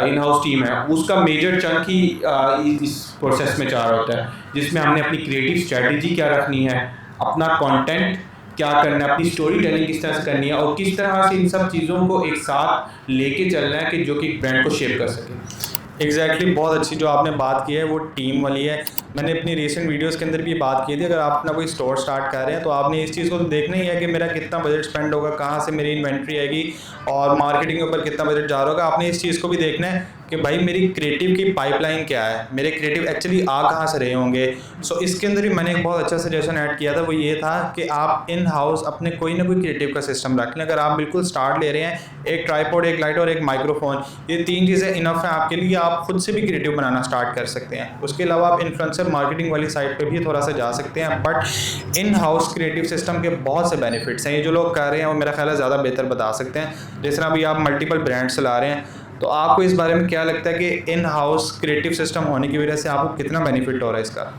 इन हाउस टीम है, उसका मेजर चंक ही इस प्रोसेस में चाह रहा होता है, जिसमें हमने अपनी क्रिएटिव स्ट्रेटजी क्या रखनी है, अपना कंटेंट क्या करना है, अपनी स्टोरी टेलिंग किस तरह से करनी है और किस तरह से इन सब चीज़ों को एक साथ लेके चलना है कि जो कि ब्रांड को शेप कर सके। एग्जैक्टली, बहुत अच्छी जो आपने बात की है वो टीम वाली है। मैंने अपनी रिसेंट वीडियोस के अंदर भी बात की थी, अगर आप अपना कोई स्टोर स्टार्ट कर रहे हैं तो आपने इस चीज़ को तो देखना ही है कि मेरा कितना बजट स्पेंड होगा, कहाँ से मेरी इन्वेंट्री आएगी और मार्केटिंग के ऊपर कितना बजट जा रहा होगा। आपने इस चीज़ को भी देखना है कि भाई मेरी क्रिएटिव की पाइपलाइन क्या है, मेरे क्रिएटिव एक्चुअली आ कहाँ से रहे होंगे। सो इसके अंदर भी मैंने एक बहुत अच्छा सजेशन ऐड किया था, वो ये था कि आप इन हाउस अपने कोई ना कोई क्रिएटिव का सिस्टम रख लें। अगर आप बिल्कुल स्टार्ट ले रहे हैं, एक ट्राइपॉड, एक लाइट और एक माइक्रोफोन, ये 3 चीज़ें इनफ है आपके लिए, आप खुद से भी क्रिएटिव बनाना स्टार्ट कर सकते हैं। उसके अलावा आप इन्फ्लुएंसर मार्केटिंग वाली साइड पे भी थोड़ा सा जा सकते हैं, but in house creative system के बहुत से बेनिफिट्स हैं। ये जो लोग कर रहे हैं वो मेरा ख्याल है ज़्यादा बेहतर बता सकते हैं। जिस तरह अभी आप मल्टीपल ब्रांड्स चला रहे हैं, तो आपको इस बारे में क्या लगता है कि इन हाउस क्रिएटिव सिस्टम होने की वजह से आपको कितना बेनिफिट हो रहा है इसका?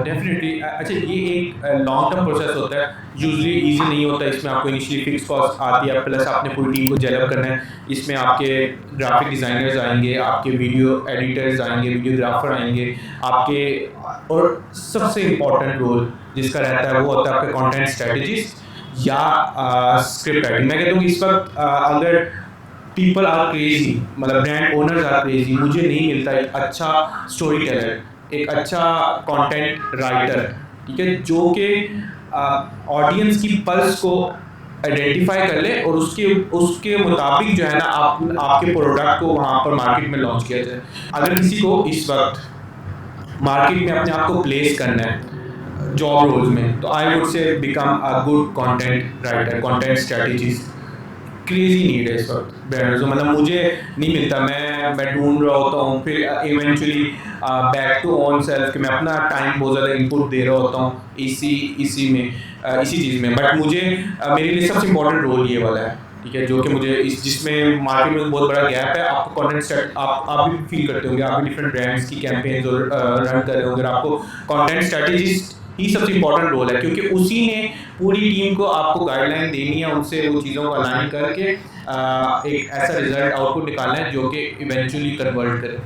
डेफिनेटली। अच्छा, ये एक लॉन्ग टर्म प्रोसेस होता है, यूजुअली इजी नहीं होता। इसमें आपको इनिशियली फिक्स कॉस्ट आती है, प्लस आपने पूरी टीम को डेवलप करना है। इसमें आपके ग्राफिक डिज़ाइनर्स आएंगे, आपके वीडियो एडिटर्स आएंगे, वीडियोग्राफर आएंगे आपके, और सबसे इम्पोर्टेंट रोल जिसका रहता है वो होता है आपका कंटेंट स्ट्रेटजिस्ट या स्क्रिप्ट राइटिंग। मैं कहता हूँ कि इस वक्त अगर पीपल आर क्रेजी, मतलब ब्रांड ओनर्स आर क्रेजी, मुझे नहीं मिलता एक अच्छा स्टोरी टेलर, एक अच्छा कंटेंट राइटर, ठीक है, जो कि ऑडियंस की पल्स को आइडेंटिफाई कर ले और उसके मुताबिक जो है ना आपके प्रोडक्ट को वहाँ पर मार्केट में लॉन्च किया जाए। अगर किसी को इस वक्त मार्केट में अपने आप को प्लेस करना है जॉब रोल्स में, तो I would say become a good content writer, content strategist. Crazy need है इस वक्त ब्रांड्स, मतलब मुझे नहीं मिलता। मैं ढूंढ रहा होता हूँ, फिर eventually back to own self कि मैं अपना टाइम बहुत ज़्यादा इनपुट दे रहा होता हूँ इसी चीज़ में। बट मुझे मेरे लिए सबसे इम्पोर्टेंट रोल ये वाला है, ठीक है, जो कि मुझे जिसमें मार्केट में बहुत बड़ा गैप है। आपको कंटेंट सेट आप भी फील करते होंगे, आप भी डिफरेंट ब्रांड्स की कैंपेन्स रन कर रहे होंगे, आपको कंटेंट स्ट्रेटजिस्ट ही सबसे इंपॉर्टेंट रोल है, क्योंकि उसी ने पूरी टीम को आपको गाइडलाइन देनी है, उनसे वो चीज़ों को अलाइन करके एक ऐसा रिजल्ट आउटपुट निकालना है जो कि इवेंचुअली कन्वर्ट करे।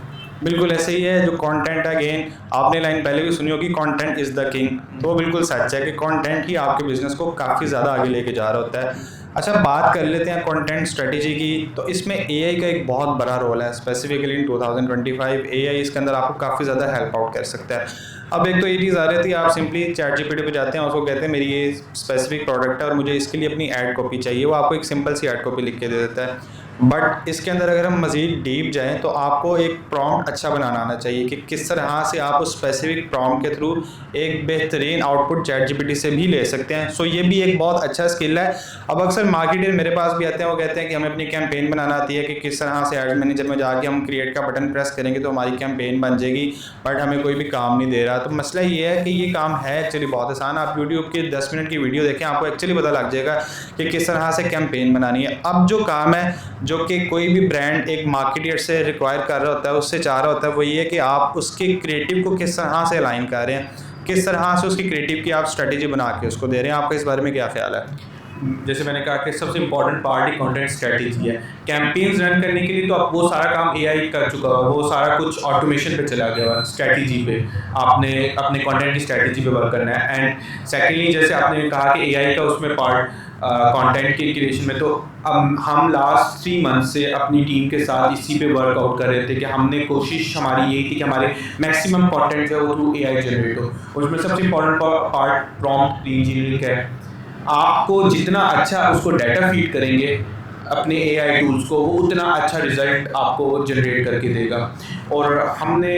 बिल्कुल ऐसे ही है। जो कंटेंट है, अगेन आपने लाइन पहले भी सुनी होगी, कंटेंट इज़ द किंग। तो वो बिल्कुल सच है कि कंटेंट ही आपके बिजनेस को काफ़ी ज़्यादा आगे लेके जा रहा होता है। अच्छा, बात कर लेते हैं कंटेंट स्ट्रेटजी की। तो इसमें एआई का एक बहुत बड़ा रोल है, स्पेसिफिकली इन 2025 एआई इसके अंदर आपको काफ़ी ज़्यादा हेल्प आउट कर सकता है। अब एक तो ये चीज़ आ रही थी, आप सिंपली चैट जीपीटी पे जाते हैं, उसको कहते हैं मेरी ये स्पेसिफिक प्रोडक्ट है और मुझे इसके लिए अपनी ऐड कॉपी चाहिए, वो आपको एक सिंपल सी ऐड कॉपी लिख के दे देता है। बट इसके अंदर अगर हम मज़ीद डीप जाएं तो आपको एक प्रॉम्प्ट अच्छा बनाना आना चाहिए कि किस तरह से आप उस स्पेसिफिक प्रॉम्प्ट के थ्रू एक बेहतरीन आउटपुट चैट जीपीटी से भी ले सकते हैं। सो ये भी एक बहुत अच्छा स्किल है। अब अक्सर मार्केटर मेरे पास भी आते हैं, वो कहते हैं कि हमें अपनी कैंपेन बनाना आती है कि किस तरह से एड मैनेजर में जाके हम क्रिएट का बटन प्रेस करेंगे तो हमारी कैंपेन बन जाएगी, बट हमें कोई भी काम नहीं दे रहा। तो मसला ये है कि ये काम है एक्चुअली बहुत आसान। आप यूट्यूब की 10 मिनट की वीडियो देखें, आपको एक्चुअली पता लग जाएगा कि किस तरह से कैंपेन बनानी है। अब जो काम है, जो कि कोई भी ब्रांड एक मार्केटर से रिक्वायर कर रहा होता है, उससे चाह रहा होता है, वो ये कि आप उसके क्रिएटिव को किस तरह से अलाइन कर रहे हैं, किस तरह से उसकी क्रिएटिव की आप स्ट्रेटेजी बना के उसको दे रहे हैं। आपका इस बारे में क्या ख्याल है? जैसे मैंने कहा कि सबसे इंपॉर्टेंट पार्ट ही कंटेंट स्ट्रेटजी है। कैंपेन्स रन करने के लिए तो अब वो सारा काम एआई कर चुका है, वो सारा कुछ ऑटोमेशन पे चला गया है। स्ट्रेटजी पे आपने अपने कंटेंट की स्ट्रेटजी पे वर्क करना है। एंड सेकेंडली, जैसे आपने कहा कि एआई का उसमें पार्ट कंटेंट के क्रिएशन में, तो अब हम लास्ट 3 मंथ से अपनी टीम के साथ इसी पे वर्कआउट कर रहे थे कि हमने कोशिश हमारी यही थी कि हमारे मैक्सिमम कंटेंट जो है वो थ्रू एआई जनरेट हो। उसमें सबसे इंपॉर्टेंट पार्ट प्रॉम्प्ट इंजीनियरिंग है। आपको जितना अच्छा उसको डाटा फीड करेंगे अपने एआई टूल्स को, वो उतना अच्छा रिजल्ट आपको जनरेट करके देगा। और हमने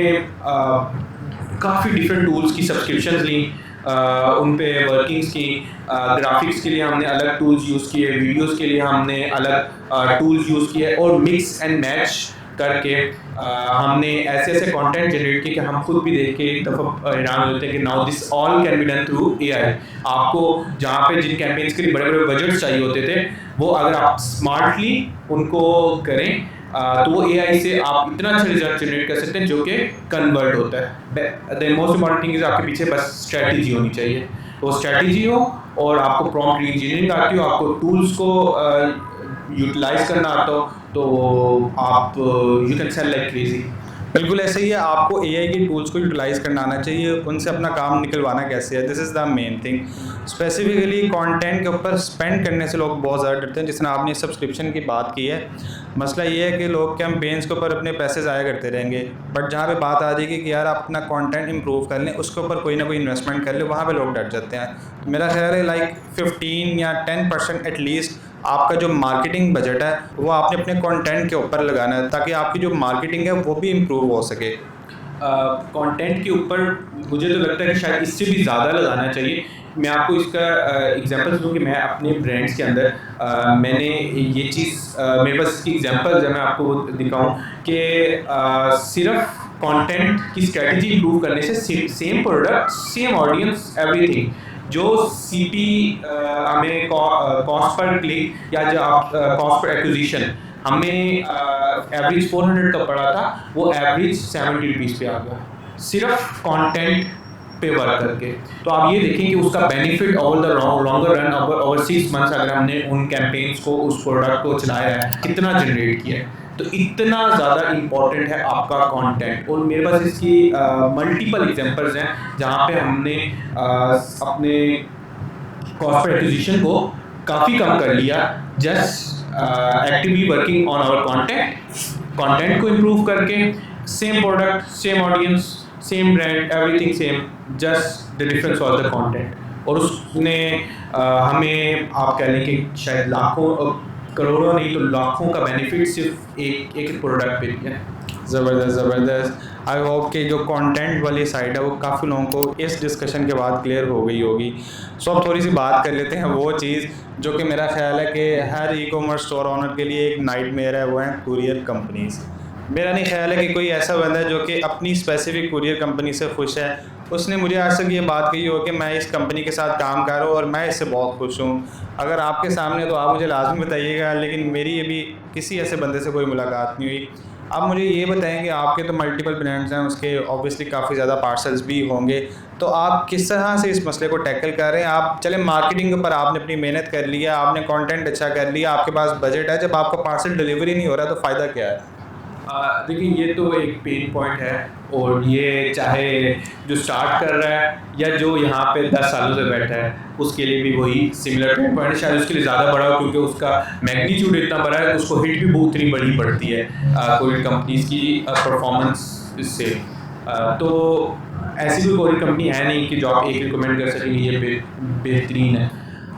काफ़ी डिफरेंट टूल्स की सब्सक्रिप्शंस ली, उन पे वर्किंग्स की। ग्राफिक्स के लिए हमने अलग टूल्स यूज़ किए, वीडियोस के लिए हमने अलग टूल्स यूज़ किए, और मिक्स एंड मैच करके हमने ऐसे ऐसे कंटेंट जनरेट किए कि हम खुद भी देख के एक दफ़ा हैरान होते हैं कि now this all can be done through AI. आपको जहाँ पे जिन कैंपेन्स के लिए बड़े बड़े बजट्स चाहिए होते थे, वो अगर आप स्मार्टली उनको करें तो वो एआई से आप इतना अच्छा रिजल्ट जनरेट कर सकते हैं जो कि कन्वर्ट होता है। The most important thing is आपके पीछे बस स्ट्रेटजी होनी चाहिए। तो स्ट्रेटजी हो और आपको प्रॉम्प्ट इंजीनियरिंग आती हो, आपको टूल्स को यूटिलाइज करना आता हो, तो आप you can sell like crazy. बिल्कुल ऐसे ही है। आपको एआई के टूल्स को यूटिलाइज करना आना चाहिए, उनसे अपना काम निकलवाना कैसे है, this is the main thing. Specifically content के ऊपर स्पेंड करने से लोग बहुत ज़्यादा डरते हैं। जिसने आपने सब्सक्रिप्शन की बात की है, मसला ये है कि लोग कैंपेन्स के ऊपर अपने पैसे ज़ाया करते रहेंगे, बट जहाँ पे बात आ जाएगी कि यार आप अपना कंटेंट इंप्रूव कर लें, उसके ऊपर कोई ना कोई इन्वेस्टमेंट कर ले, वहाँ पे लोग डर जाते हैं। तो मेरा ख्याल है लाइक 15 या 10% एटलीस्ट आपका जो मार्केटिंग बजट है वो आपने अपने कंटेंट के ऊपर लगाना है, ताकि आपकी जो मार्केटिंग है वो भी इम्प्रूव हो सके। कंटेंट के ऊपर मुझे तो लगता है कि शायद इससे भी ज़्यादा लगाना चाहिए। मैं आपको इसका एग्जांपल दूँ कि मैं अपने ब्रांड्स के अंदर मैंने ये चीज़ मेरे पास इसकी एग्जांपल्स है, मैं आपको दिखाऊं कि सिर्फ कंटेंट की स्ट्रेटजी इंप्रूव करने से same product, same audience, everything, जो सीपी हमें कॉस्ट पर क्लिक या जो आप कॉस्ट पर एक्विजिशन हमें एवरेज 400 का पड़ा था, वो एवरेज 70 रुपीज़ पे आ गया, सिर्फ कंटेंट पे वर्क करके। तो आप ये देखें कि उसका benefit over the longer run, over 6 months अगर हमने उन कैंपेन्स को, उस प्रोडक्ट को चलाया है, कितना जनरेट किया है। तो इतना ज़्यादा इम्पॉर्टेंट है आपका कंटेंट। और मेरे पास इसकी मल्टीपल एग्जांपल्स हैं जहाँ पे हमने अपने कॉस्ट पर एक्विजिशन को काफ़ी कम कर लिया, just actively working on our content को इम्प्रूव करके। Same product, same audience, same brand, everything same, just the difference was the content. और उसने हमें, आप कह लें कि शायद लाखों, करोड़ों नहीं तो लाखों का बेनिफिट सिर्फ एक प्रोडक्ट पे दिया है। ज़बरदस्त। आई होप कि जो कंटेंट वाली साइड है वो काफ़ी लोगों को इस डिस्कशन के बाद क्लियर हो गई होगी। सो अब थोड़ी सी बात कर लेते हैं वो चीज़ जो कि मेरा ख्याल है कि हर ई कॉमर्स स्टोर ओनर के लिए एक नाइटमेयर है, वो है कुरियर कंपनीज़। मेरा नहीं ख्याल है कि कोई ऐसा बंदा है जो कि अपनी स्पेसिफिक कुरियर कंपनी से खुश है। उसने मुझे आज तक ये बात कही हो कि मैं इस कंपनी के साथ काम कर रहा हूँ और मैं इससे बहुत खुश हूँ। अगर आपके सामने तो आप मुझे लाजमी बताइएगा, लेकिन मेरी अभी किसी ऐसे बंदे से कोई मुलाकात नहीं हुई। आप मुझे ये बताएं कि आपके तो मल्टीपल ब्रांड्स हैं, उसके ऑब्वियसली काफ़ी ज़्यादा पार्सल्स भी होंगे, तो आप किस तरह से इस मसले को टैकल कर रहे हैं? आप चले मार्केटिंग के ऊपर आपने अपनी मेहनत कर लिया, आपने कंटेंट अच्छा कर लिया, आपके पास बजट है, जब आपका पार्सल डिलीवरी नहीं हो रहा तो फ़ायदा क्या है? देखिए, ये तो एक पेन पॉइंट है, और ये चाहे जो स्टार्ट कर रहा है या जो यहाँ पे 10 सालों से बैठा है, उसके लिए भी वही सिमिलर पेन पॉइंट है। शायद उसके लिए ज़्यादा बड़ा हो क्योंकि उसका मैग्नीट्यूड इतना बड़ा है, उसको हिट भी बहुत इतनी बड़ी पड़ती है कोरियर कंपनीज की परफॉर्मेंस से। तो ऐसी कोई कोरियर कंपनी है नहीं कि जो आप एक रिकमेंड कर सकेंगे ये बेहतरीन है।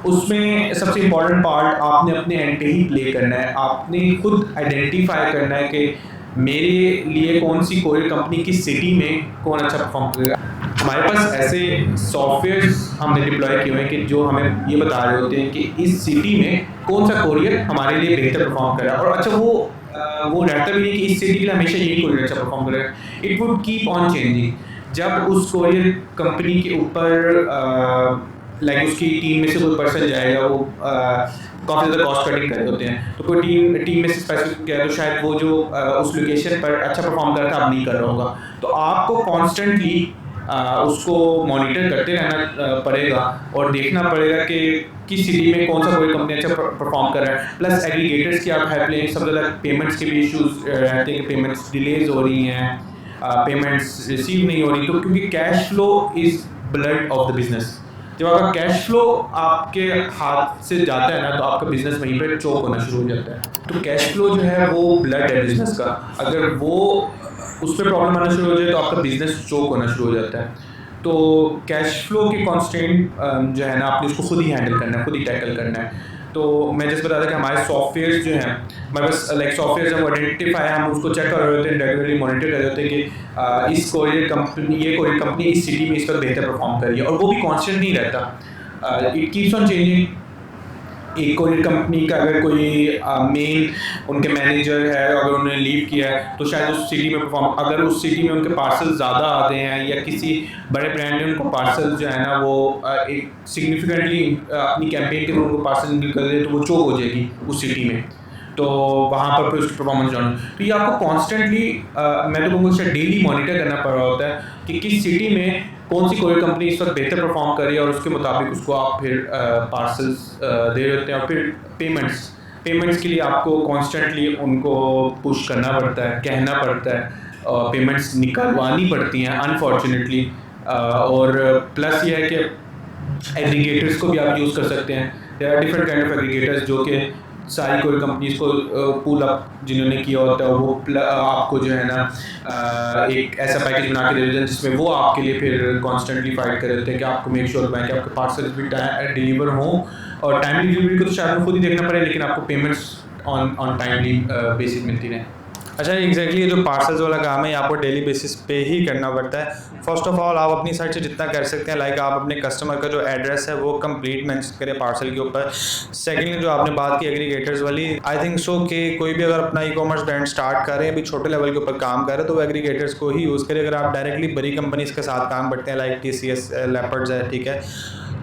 उसमें सबसे इम्पॉर्टेंट पार्ट आपने अपने एंड पे ही प्ले करना है। आपने खुद आइडेंटिफाई करना है कि मेरे लिए कौन सी कोरियर कंपनी की सिटी में कौन अच्छा परफॉर्म करेगा। हमारे पास ऐसे सॉफ्टवेयर्स हमने डिप्लॉय किए हुए हैं कि जो हमें ये बता रहे होते हैं कि इस सिटी में कौन सा कोरियर हमारे लिए बेहतर परफॉर्म कर रहा है। और अच्छा, वो रहता भी नहीं कि इस सिटी के लिए हमेशा यही कोरियर अच्छा परफॉर्म करेगा। It would keep on changing. जब उस कोरियर कंपनी के ऊपर लाइक उसकी टीम में से कोई पर्सन जाएगा, वो काफ़ी ज़्यादा कॉस्ट कटिंग कर रहे होते हैं, तो कोई टीम में से स्पेसिफिक गया तो शायद वो जो उस लोकेशन पर अच्छा परफॉर्म कर रहा था अब नहीं कर रहा होगा। तो आपको कॉन्स्टेंटली उसको मॉनिटर करते रहना पड़ेगा और देखना पड़ेगा कि किस सिटी में कौन सा कोई कंपनी अच्छा परफॉर्म कर रहा है। प्लस एग्रीगेटर्स की आप हेल्प लें। सबसे ज़्यादा पेमेंट्स के भी इशूज़ रहते हैं कि पेमेंट्स डिलेज हो रही हैं, पेमेंट्स रिसीव नहीं हो रही, तो क्योंकि cash flow is blood of the business. जब आपका कैश फ्लो आपके हाथ से जाता है ना, तो आपका बिजनेस वहीं पर चोक होना शुरू हो जाता है। तो कैश फ्लो जो है वो ब्लड है बिजनेस का। अगर वो उस पर प्रॉब्लम आना शुरू हो जाए तो आपका बिजनेस चोक होना शुरू हो जाता है। तो कैश फ्लो के कॉन्स्टेंट जो है ना, आपने उसको खुद ही हैंडल करना है, खुद ही टैकल करना है। तो मैं जैसे बता था कि हमारे सॉफ्टवेयर जो हैं, हमारे पास लाइक सॉफ्टवेयर जब आइडेंटिफाई, हम उसको चेक कर रहे होते हैं, रेगुलरली मॉनिटर कर रहे होते हैं कि इस कोरियर कंपनी इस सिटी में इस वक्त बेहतर परफॉर्म कर रही है। और वो भी कॉन्स्टेंट नहीं रहता, इट कीप्स ऑन चेंजिंग। एक कोरियर कंपनी का अगर कोई मेन उनके मैनेजर है, अगर उन्होंने लीव किया है तो शायद उस सिटी में परफॉर्म, अगर उस सिटी में उनके पार्सल ज़्यादा आते हैं या किसी बड़े ब्रांड ने उनको पार्सल जो है ना वो एक सिग्निफिकेंटली अपनी कैंपेन के लिए उनको पार्सल कर दे, तो वो चोक हो जाएगी उस सिटी में। तो वहाँ पर उसकी परफॉर्मेंस डाउन। तो ये आपको कॉन्स्टेंटली, मैं तो कहूँगा शायद डेली मॉनिटर करना पड़ रहा होता है कि किस सिटी में कौन सी कोई कंपनी इस वक्त बेहतर परफॉर्म कर रही है, और उसके मुताबिक उसको आप फिर पार्सल्स दे रहे होते हैं। और फिर पेमेंट्स के लिए आपको कॉन्स्टेंटली उनको पुश करना पड़ता है, कहना पड़ता है, पेमेंट्स निकलवानी पड़ती हैं अनफॉर्चुनेटली। और प्लस ये है कि एग्रीगेटर्स को भी आप यूज़ कर सकते हैं। There are different kind of aggregators जो कि सारी कोई कंपनीज को पूल अप जिन्होंने किया होता है, वो आपको जो है ना एक ऐसा पैकेज बना के दे देते हैं जिसमें वो आपके लिए फिर कॉन्स्टेंटली फाइट कर देते हैं कि आपको मेक श्योर बनाएं कि आपके पार्सल भी डिलीवर हों। और टाइमली डिलीवरी को तो शायद खुद ही देखना पड़े, लेकिन आपको पेमेंट्स ऑन टाइमली बेसिस मिलती रहें। अच्छा, एग्जैक्टली ये जो पार्सल्स वाला काम है आपको डेली बेसिस पे ही करना पड़ता है। फर्स्ट ऑफ ऑल आप अपनी साइड से जितना कर सकते हैं, लाइक आप अपने कस्टमर का जो एड्रेस है वो कंप्लीट मेंशन करें पार्सल के ऊपर। सेकेंडली जो आपने बात की एग्रीगेटर्स वाली, आई थिंक सो कि कोई भी अगर अपना ई कॉमर्स ब्रांड स्टार्ट करें, अभी छोटे लेवल के ऊपर काम करें, तो वो एग्रीगेटर्स को ही यूज़ करें। अगर आप डायरेक्टली बड़ी कंपनीज के साथ काम करते हैं लाइक TCS, लेपर्ड्स है, ठीक है,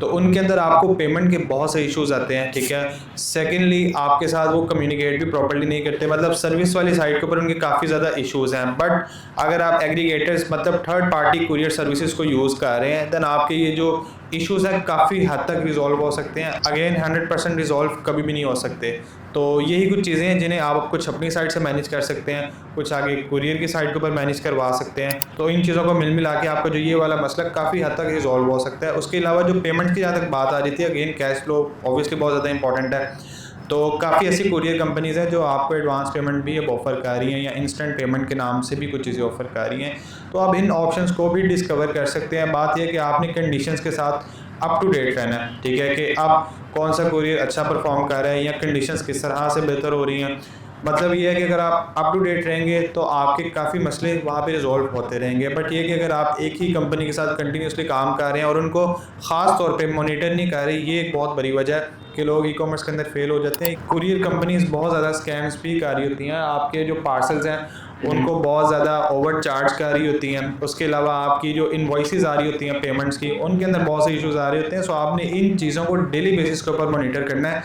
तो उनके अंदर आपको पेमेंट के बहुत से इश्यूज आते हैं, ठीक है। सेकेंडली आपके साथ वो कम्युनिकेट भी प्रॉपर्ली नहीं करते, मतलब सर्विस वाली साइड के ऊपर उनके काफ़ी ज़्यादा इश्यूज हैं। बट अगर आप एग्रीगेटर्स मतलब थर्ड पार्टी कुरियर सर्विसेज को यूज़ कर रहे हैं, देन आपके ये जो इश्यूज हैं काफ़ी हद तक रिजॉल्व हो सकते हैं। अगेन 100% रिजॉल्व कभी भी नहीं हो सकते। तो यही कुछ चीज़ें हैं जिन्हें आप कुछ अपनी साइड से मैनेज कर सकते हैं, कुछ आगे कुरियर की साइड के ऊपर मैनेज करवा सकते हैं। तो इन चीज़ों को मिल मिला के आपका जो ये वाला मसला काफ़ी हद तक रिजॉल्व हो सकता है। उसके अलावा जो पेमेंट की जहाँ तक बात आ रही थी, अगेन कैश फ्लो ऑब्वियसली बहुत ज़्यादा इंपॉर्टेंट है। तो काफ़ी ऐसी कुरियर कंपनीज़ हैं जो आपको एडवांस पेमेंट भी अब ऑफ़र कर रही हैं या इंस्टेंट पेमेंट के नाम से भी कुछ चीज़ें ऑफ़र कर रही हैं। तो आप इन ऑप्शंस को भी डिस्कवर कर सकते हैं। बात यह है कि आपने कंडीशंस के साथ अप टू डेट रहना है, ठीक है, कि अब कौन सा कुरियर अच्छा परफॉर्म कर रहा है या कंडीशंस किस तरह से बेहतर हो रही हैं। मतलब ये है कि अगर आप अप टू डेट रहेंगे तो आपके काफ़ी मसले वहाँ पे रिजॉल्व होते रहेंगे। बट ये कि अगर आप एक ही कंपनी के साथ कंटिन्यूसली काम कर रहे हैं और उनको ख़ास तौर पे मॉनिटर नहीं कर रहे, ये एक बहुत बड़ी वजह है कि लोग ई कॉमर्स के अंदर फेल हो जाते हैं। कुरियर कंपनीज बहुत ज़्यादा स्कैम्स भी कर रही होती हैं, आपके जो पार्सल्स हैं उनको बहुत ज़्यादा ओवर चार्ज कर रही होती हैं। उसके अलावा आपकी जो इनवॉइसेस आ रही होती हैं पेमेंट्स की, उनके अंदर बहुत से इश्यूज़ आ रहे होते हैं। सो आपने इन चीज़ों को डेली बेसिस के ऊपर मॉनिटर करना है,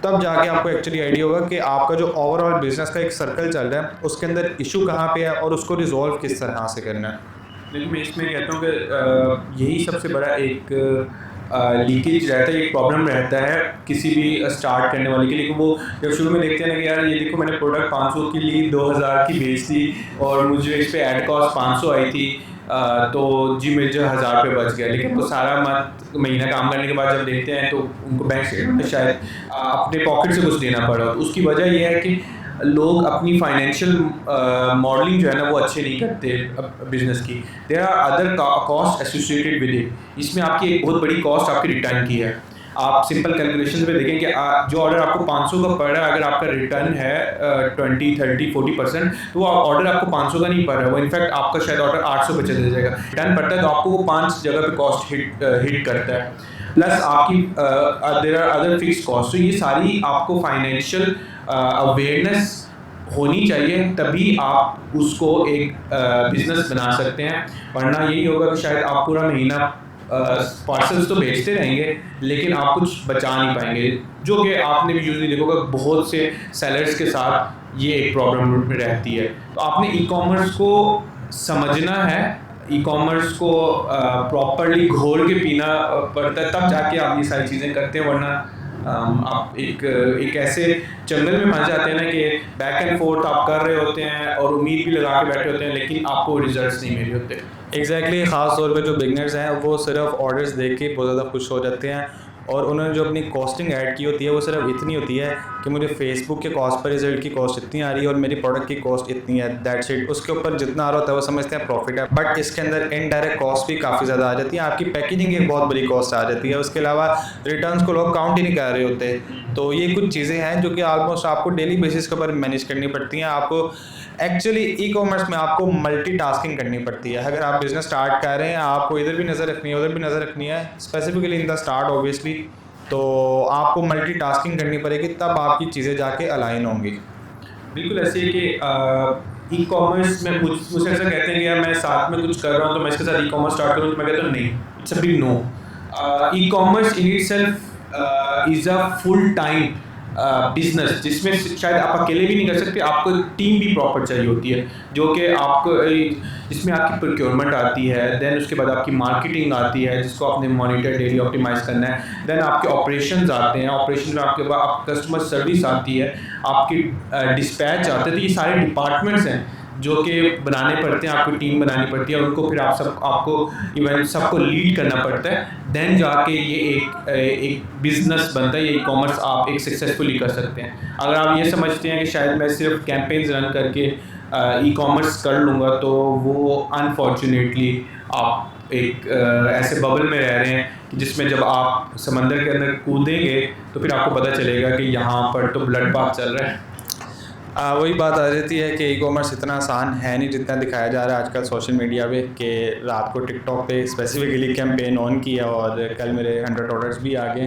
तब जाके आपको एक्चुअली आइडिया होगा कि आपका जो ओवरऑल बिजनेस का एक सर्कल चल रहा है उसके अंदर इशू कहाँ पे है और उसको रिजॉल्व किस तरह से करना है। लेकिन मैं इसमें कहता हूँ कि यही सबसे बड़ा एक लीकेज रहता है, एक प्रॉब्लम रहता है किसी भी स्टार्ट करने वाले के लिए। कि वो जब शुरू में देखते हैं ना कि यार ये देखो मैंने प्रोडक्ट 500 की ली, 2000 की बेच दी और मुझे इस पे ऐड कॉस्ट 500 आई थी, तो जी मुझे 1000 रुपये बच गया। लेकिन वो सारा महीना काम करने के बाद जब देखते हैं तो उनको बैंक स्टेटमेंट शायद अपने पॉकेट से कुछ देना पड़ा। उसकी वजह यह है कि लोग अपनी फाइनेंशियल मॉडलिंग जो है ना वो अच्छे नहीं करते बिजनेस की। There are other cost associated with it. इसमें आपकी एक बहुत बड़ी कॉस्ट आपके रिटर्न की है। आप सिंपल कैलकुलेशन में देखें कि जो ऑर्डर आपको 500 का पड़ रहा है, अगर आपका रिटर्न है 20, 30, 40%, तो वो ऑर्डर आपको 500 का नहीं पड़ रहा है, वो इनफैक्ट आपका शायद ऑर्डर 800 पे चले जाएगा। रिटर्न पड़ता है तो आपको वो 5 जगह पे कॉस्ट हिट करता है, प्लस आपकी there are other fix cost. तो ये सारी आपको फाइनेंशियल अवेयरनेस होनी चाहिए, तभी आप उसको एक बिजनेस बना सकते हैं। वरना यही होगा कि शायद आप पूरा महीना पार्सल्स तो भेजते रहेंगे लेकिन आप कुछ बचा नहीं पाएंगे, जो कि आपने भी यूजली देखोगे बहुत से सेलर्स के साथ ये एक प्रॉब्लम रहती है। तो आपने ई कॉमर्स को समझना है, ई कॉमर्स को प्रॉपरली घोल के पीना पड़ता है, तब जाके आप ये सारी चीज़ें करते हैं। वरना आप एक ऐसे जंगल में फंस जाते हैं ना कि बैक एंड फोर्थ आप कर रहे होते हैं और उम्मीद भी लगा के बैठे होते हैं लेकिन आपको रिजल्ट्स नहीं मिल रहे होते। एग्जैक्टली ख़ास तौर पे जो बिगनर्स हैं वो सिर्फ ऑर्डर्स देख के बहुत ज़्यादा खुश हो जाते हैं और उन्होंने जो अपनी कॉस्टिंग ऐड की होती है वो सिर्फ इतनी होती है कि मुझे फेसबुक के कॉस्ट पर रिजल्ट की कॉस्ट इतनी आ रही है और मेरी प्रोडक्ट की कॉस्ट इतनी है, दैट्स इट। उसके ऊपर जितना आ रहा होता है वो समझते हैं प्रॉफिट है, बट इसके अंदर इनडायरेक्ट कॉस्ट भी काफ़ी ज़्यादा आ जाती है। आपकी पैकेजिंग की एक बहुत बड़ी कॉस्ट आ जाती है, उसके अलावा रिटर्न्स को लोग काउंट ही नहीं कर रहे होते। तो ये कुछ चीज़ें हैं जो कि ऑलमोस्ट आपको डेली बेसिस के ऊपर मैनेज करनी पड़ती हैं। आपको एक्चुअली ई कॉमर्स में आपको मल्टीटास्किंग करनी पड़ती है। अगर आप बिजनेस स्टार्ट कर रहे हैं, आपको इधर भी नज़र रखनी है उधर भी नज़र रखनी है, specifically in the start obviously, तो आपको मल्टीटास्किंग करनी पड़ेगी, तब आपकी चीज़ें जाके अलाइन होंगी। बिल्कुल ऐसे है कि ई कॉमर्स में मुझसे ऐसा कहते हैं कि यार मैं साथ में कुछ कर रहा हूँ तो मैं इसके साथ ई कॉमर्स स्टार्ट करूँ, तो मैं कहता हूँ नहीं, it's a big no. E commerce in itself is a full time business, जिसमें शायद आप अकेले भी नहीं कर सकते, आपको टीम भी प्रॉपर चाहिए होती है, जो कि आपको इसमें आपकी प्रोक्योरमेंट आती है, देन उसके बाद आपकी मार्केटिंग आती है जिसको आपने मॉनिटर डेली ऑप्टिमाइज करना है, देन आपके ऑपरेशंस आते हैं, ऑपरेशन में आपके बाद आप कस्टमर सर्विस आती है, आपकी डिस्पैच आते हैं। तो ये सारे डिपार्टमेंट्स हैं जो कि बनाने पड़ते हैं, आपको टीम बनानी पड़ती है और उनको फिर आपको इवेंट सबको लीड करना पड़ता है, देन जाके ये एक बिजनेस बनता है। ये ई कॉमर्स आप एक सक्सेसफुली कर सकते हैं। अगर आप ये समझते हैं कि शायद मैं सिर्फ कैंपेन्स रन करके ई कॉमर्स कर लूँगा, तो वो अनफॉर्चुनेटली आप एक ऐसे बबल में रह रहे हैं जिसमें जब आप समंदर के अंदर कूदेंगे तो फिर आपको पता चलेगा कि यहाँ पर तो ब्लड बाथ चल रहा है। वही बात आ जाती है कि ई कॉमर्स इतना आसान है नहीं जितना दिखाया जा रहा है आजकल सोशल मीडिया पे, कि रात को टिकटॉक पे स्पेसिफिकली कैंपेन ऑन किया और कल मेरे 100 ऑर्डर्स भी आ गए।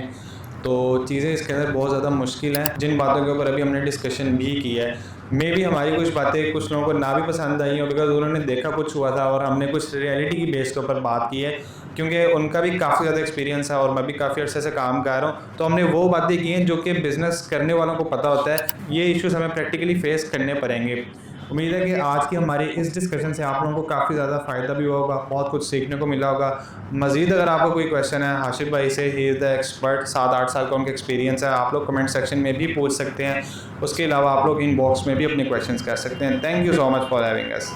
तो चीज़ें इसके अंदर बहुत ज़्यादा मुश्किल हैं, जिन बातों के ऊपर अभी हमने डिस्कशन भी की है। मे भी हमारी कुछ बातें कुछ लोगों को ना भी पसंद आई हो, बिकॉज उन्होंने देखा कुछ हुआ था और हमने कुछ रियलिटी की बेस के ऊपर बात की है, क्योंकि उनका भी काफ़ी ज़्यादा एक्सपीरियंस है और मैं भी काफ़ी अर्से से काम कर रहा हूँ, तो हमने वो बातें की हैं जो कि बिज़नेस करने वालों को पता होता है। ये इश्यूज़ हमें प्रैक्टिकली फेस करने पड़ेंगे। उम्मीद है कि आज की हमारी इस डिस्कशन से आप लोगों को काफ़ी ज़्यादा फ़ायदा भी हुआ होगा, बहुत कुछ सीखने को मिला होगा। मज़ीद अगर आपको कोई क्वेश्चन है हाशिफ भाई से, ही इज़ द एक्सपर्ट, 7-8 साल का उनका एक्सपीरियंस है, आप लोग कमेंट सेक्शन में भी पूछ सकते हैं। उसके अलावा आप लोग इनबॉक्स में भी अपने क्वेश्चंस कर सकते हैं। Thank you so much for having us.